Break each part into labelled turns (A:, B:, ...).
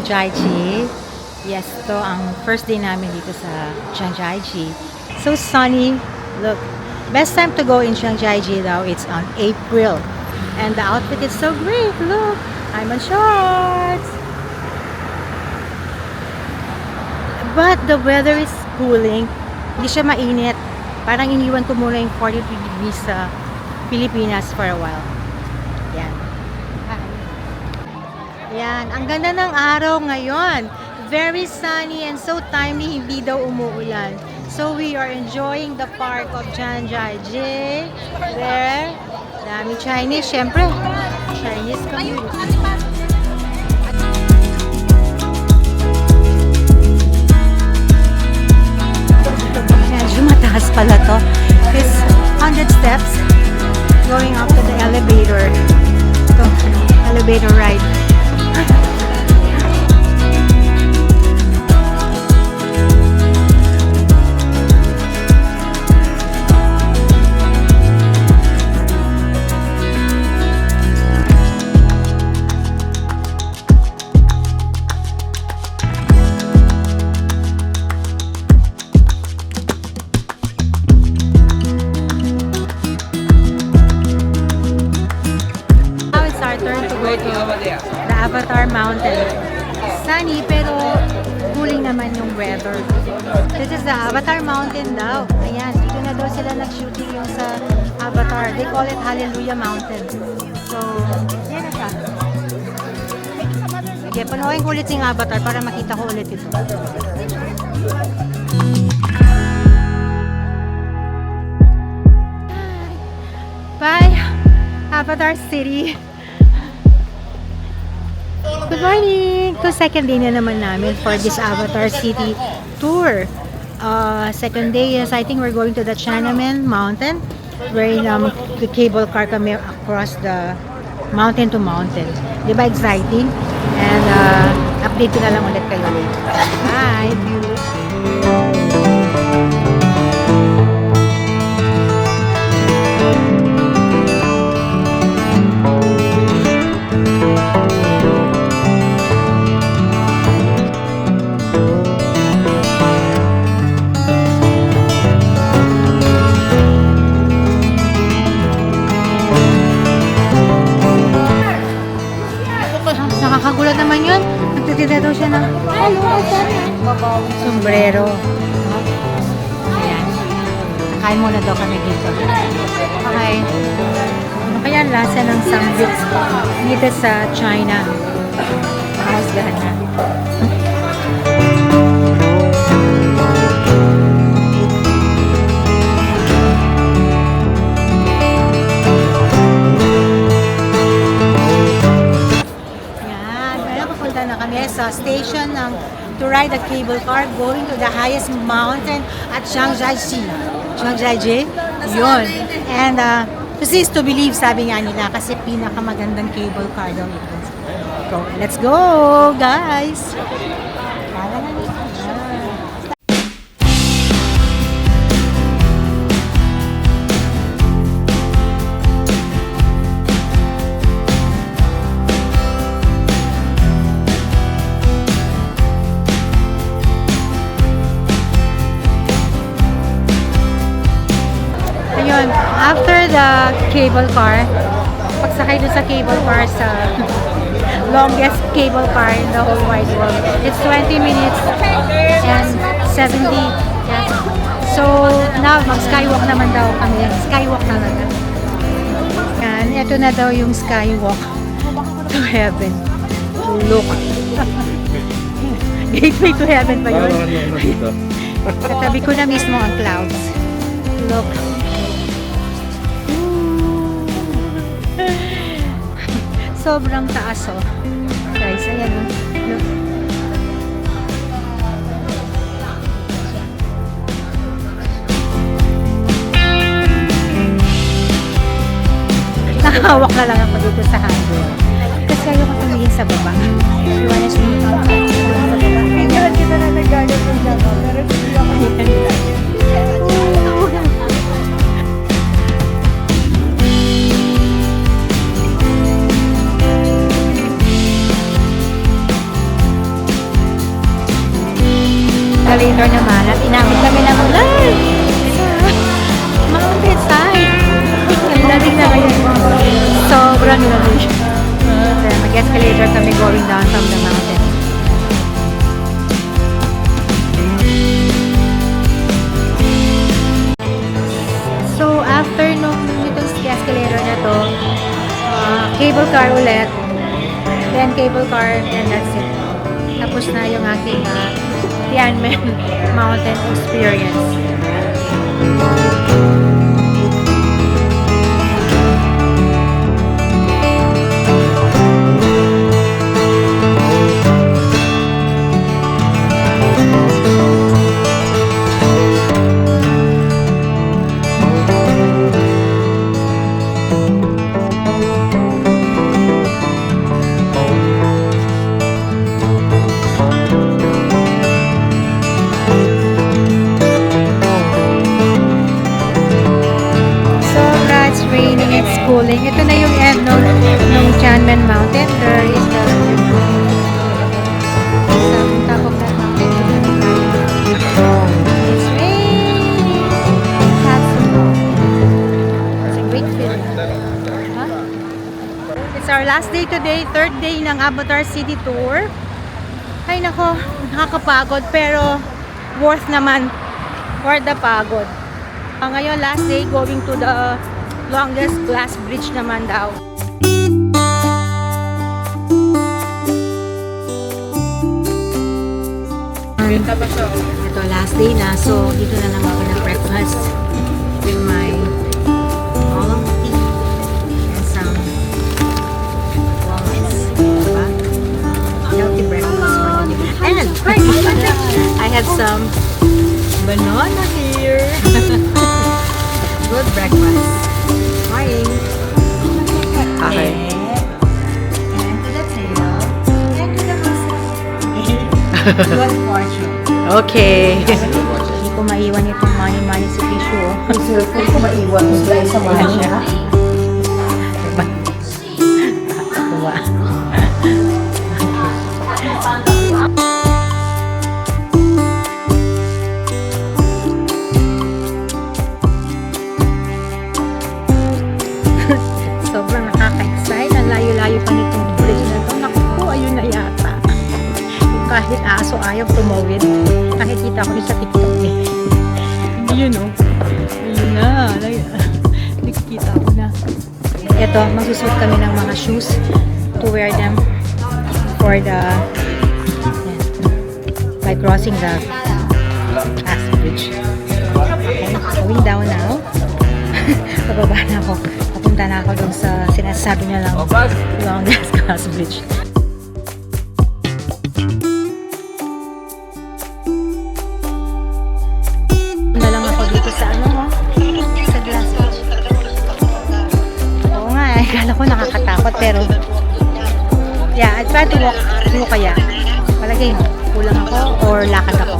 A: Zhangjiajie. Yes, to ang first day namin dito sa Zhangjiajie. So sunny. Look, best time to go in Zhangjiajie daw, it's on April. And the outfit is so great. Look, I'm on shorts. But the weather is cooling. Hindi siya mainit. Parang iniwan ko muna yung 43 degrees sa Pilipinas for a while. Yan. Yan. Ang ganda ng araw ngayon. Very sunny and so timely, hindi daw umuulan. So we are enjoying the park of Zhangjiajie. There. Dami Chinese, syempre. Chinese community. Medyo mataas pala to. It's 100 steps going up to the elevator. So, elevator ride. The Avatar Mountain. Sunny pero cooling naman yung weather. This is the Avatar Mountain daw. Ayan, dito na daw sila nag-shooting yung sa Avatar. They call it Hallelujah Mountain. So, yan na siya. Sige, panoorin ko ulit yung Avatar para makita ko ulit ito. Bye! Avatar City. Good morning! To second day na naman namin for this Avatar City tour. Second day is I think we're going to the Chanamen Mountain wherein the cable car kami across the mountain to mountain. Di ba exciting? And update ko na lang ulit kayo later. Bye! Nakakagulat naman yun. Nagtitinda daw siya ng sombrero. Ayan. Kain muna daw kami dito. Okay. Ano kaya ang lasa ng samgyup dito sa China? Mahusgahan na. Sa station to ride a cable car going to the highest mountain at Zhangjiajie. Zhangjiajie? Yun. And to see is to believe, sabi nga nila, kasi pinakamagandang cable car daw ito. So, let's go, guys! Ayun, after the cable car, pagsakay dun sa cable car sa longest cable car in the whole wide world, it's 20 minutes and 70. Yeah. So, now mag-skywalk naman daw kami. Skywalk talaga. Yan, ito na daw yung skywalk to heaven. Look. Gateway to heaven ba yun? Katabi ko na mismo ang clouds. Look. Sobrang taas oh. Guys, ayan oh. Look. Nakahawak na lang ako dito sa handle. Kasi ayoko tumingin sa baba. You wanna see? Sa baba. Ngayon kita na nag-garden ng Java. Pero hindi ako cable car ulit. Then cable car and that's it. Tapos na yung aking Tianmen Mountain experience. It's cooling. Ito na yung end ng Tianmen Mountain. There is the top of that mountain. It's raining. It's a great feeling. Huh? It's our last day today. Third day ng Avatar City Tour. Ay nako, nakakapagod pero worth naman for the pagod. Ngayon last day going to the longest glass bridge naman daw. Ito last day na, so dito na lang ako ng breakfast with my oolong tea and some walnuts. Diba? Healthy breakfast for me. And I had some banana here. Good breakfast. Morning.
B: Okay.
A: And to the tail. And to the muscle. Good fortune.
B: Okay.
A: Hindi ko maiwan itong money si Pishu.
C: Cellphone ko maiwan ko sila sa mga siya.
A: Diba? Nakakatuwa. Sobrang nakaka-excite. Ang layo-layo pa nitong bridge na ito. Naku, ayun na yata. Kahit aso ayaw tumawid. Nakikita ko sa TikTok eh. Ayun o. Ayun na. Nakikita ko na. Ito, magsusuot kami ng mga shoes to wear them for the by crossing the glass bridge. Okay, going down now. Pababa na ako. Papunta na ako dun sa sinasabi niya lang longest glass bridge. Punta lang ako dito sa sa glass bridge. Oo nga, akala ko nakakatakot pero yeah, I try to walk through kaya. Palagay mo, kulang ako or lakad ako.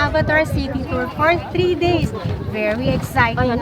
A: Avatar City Tour for 3 days. Very exciting.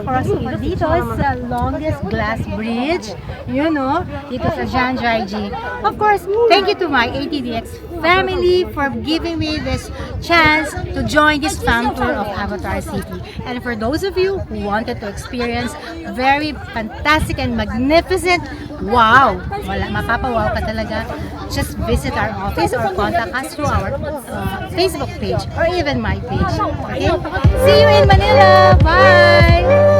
A: Cross ko dito sa longest glass bridge. You know, dito sa Zhangjiajie. Of course, thank you to my ATDX family for giving me this chance to join this fam tour of Avatar City. And for those of you who wanted to experience very fantastic and magnificent, wow! Wala, mapapawaw ka talaga. Just visit our office or contact us through our Facebook page or even my page. Okay? See you in Manila! Bye!